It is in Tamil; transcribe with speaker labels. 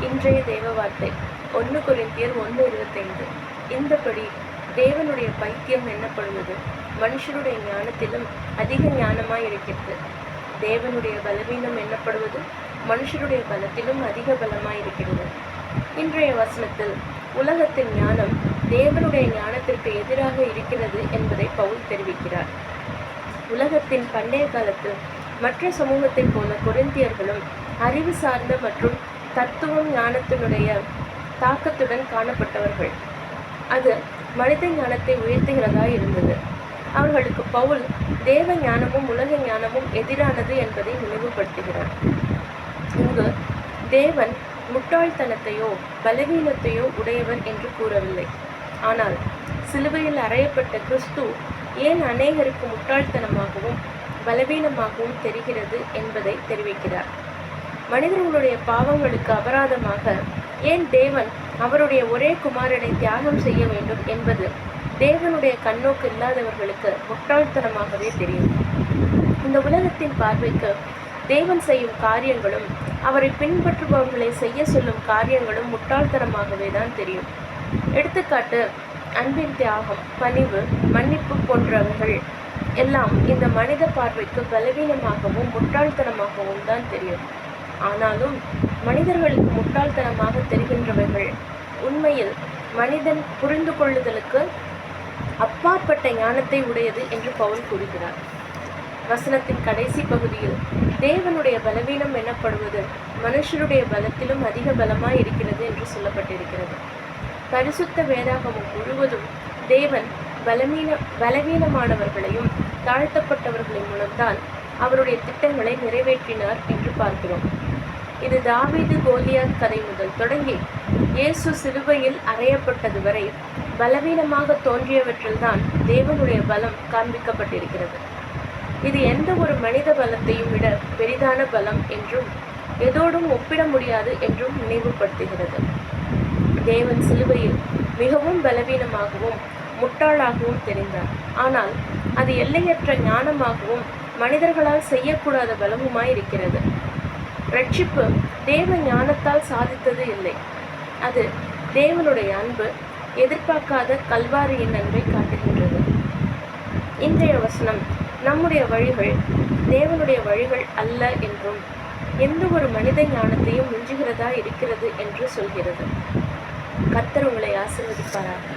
Speaker 1: இன்றைய தேவ வார்த்தை 1 கொரிந்தியர் 1:25. இந்தபடி தேவனுடைய பைத்தியம் எண்ணப்படுவது மனுஷருடைய ஞானத்திலும் அதிக ஞானமாய் இருக்கிறது. தேவனுடைய பலவீனம் எண்ணப்படுவது மனுஷருடைய பலத்திலும் அதிக பலமாய் இருக்கிறது. இன்றைய வசனத்தில் உலகத்தின் ஞானம் தேவனுடைய ஞானத்திற்கு எதிராக இருக்கிறது என்பதை பவுல் தெரிவிக்கிறார். உலகத்தின் பண்டைய காலத்தில் மற்ற சமூகத்தைப் போல கொரிந்தியர்களும் அறிவு சார்ந்த மற்றும் தத்துவம் ஞானத்தினுடைய தாக்கத்துடன் காணப்பட்டவர்கள். அது மனித ஞானத்தை உயர்த்துகிறதா இருந்தது. அவர்களுக்கு பவுல் தேவ ஞானமும் உலக ஞானமும் எதிரானது என்பதை நினைவுபடுத்துகிறார். இங்கு தேவன் முட்டாள்தனத்தையோ பலவீனத்தையோ உடையவர் என்று கூறவில்லை. ஆனால் சிலுவையில் அறையப்பட்ட கிறிஸ்து ஏன் அநேகருக்கு முட்டாள்தனமாகவும் பலவீனமாகவும் தெரிகிறது என்பதை தெரிவிக்கிறார். மனிதர்களுடைய பாவங்களுக்கு அபராதமாக ஏன் தேவன் அவருடைய ஒரே குமாரனை தியாகம் செய்ய வேண்டும் என்பது தேவனுடைய கண்ணோக்கு இல்லாதவர்களுக்கு முட்டாள்தனமாகவே தெரியும். இந்த உலகத்தின் பார்வைக்கு தேவன் செய்யும் காரியங்களும் அவரை பின்பற்றுபவர்களை செய்ய சொல்லும் காரியங்களும் முட்டாள்தனமாகவே தான் தெரியும். எடுத்துக்காட்டு, அன்பின் தியாகம், பணிவு, மன்னிப்பு போன்றவைகள் எல்லாம் இந்த மனித பார்வைக்கு பலவீனமாகவும் முட்டாள்தனமாகவும் தான் தெரியும். ஆனாலும் மனிதர்களுக்கு முட்டாள்தனமாக தெரிகின்றவைகள் உண்மையில் மனிதன் புரிந்து கொள்ளுதலுக்கு அப்பாற்பட்ட ஞானத்தை உடையது என்று பவுல் கூறுகிறார். வசனத்தின் கடைசி பகுதியில் தேவனுடைய பலவீனம் எனப்படுவது மனுஷருடைய பலத்திலும் அதிக பலமாய் இருக்கிறது என்று சொல்லப்பட்டிருக்கிறது. பரிசுத்த வேதாகமம் முழுவதும் தேவன் பலவீனமானவர்களையும் தாழ்த்தப்பட்டவர்களின் மூலம்தான் அவருடைய திட்டங்களை நிறைவேற்றினார் என்று பார்க்கிறோம். இது தாவீது கோலியாத் கதை முதல் தொடங்கி இயேசு சிலுவையில் அறையப்பட்டது வரை பலவீனமாக தோன்றியவற்றில்தான் தேவனுடைய பலம் காண்பிக்கப்பட்டிருக்கிறது. இது எந்த ஒரு மனித பலத்தையும் விட பெரிதான பலம் என்றும் எதோடும் ஒப்பிட முடியாது என்றும் நினைவுபடுத்துகிறது. தேவன் சிலுவையில் மிகவும் பலவீனமாகவும் முட்டாளாகவும் தெரிந்தார். ஆனால் அது எல்லையற்ற ஞானமாகவும் மனிதர்களால் செய்யக்கூடாத பலமுமாய் இருக்கிறது. ரட்சிப்பு தேவ ஞானத்தால் சாதித்தது இல்லை. அது தேவனுடைய அன்பு, எதிர்பார்க்காத கல்வாரியின் அன்பை காட்டுகின்றது. இன்றைய வசனம் நம்முடைய வழிகள் தேவனுடைய வழிகள் அல்ல என்றும் எந்த ஒரு மனித ஞானத்தையும் மிஞ்சுகிறதா இருக்கிறது என்று சொல்கிறது. கர்த்தர் உங்களை ஆசீர்வதிப்பாராக.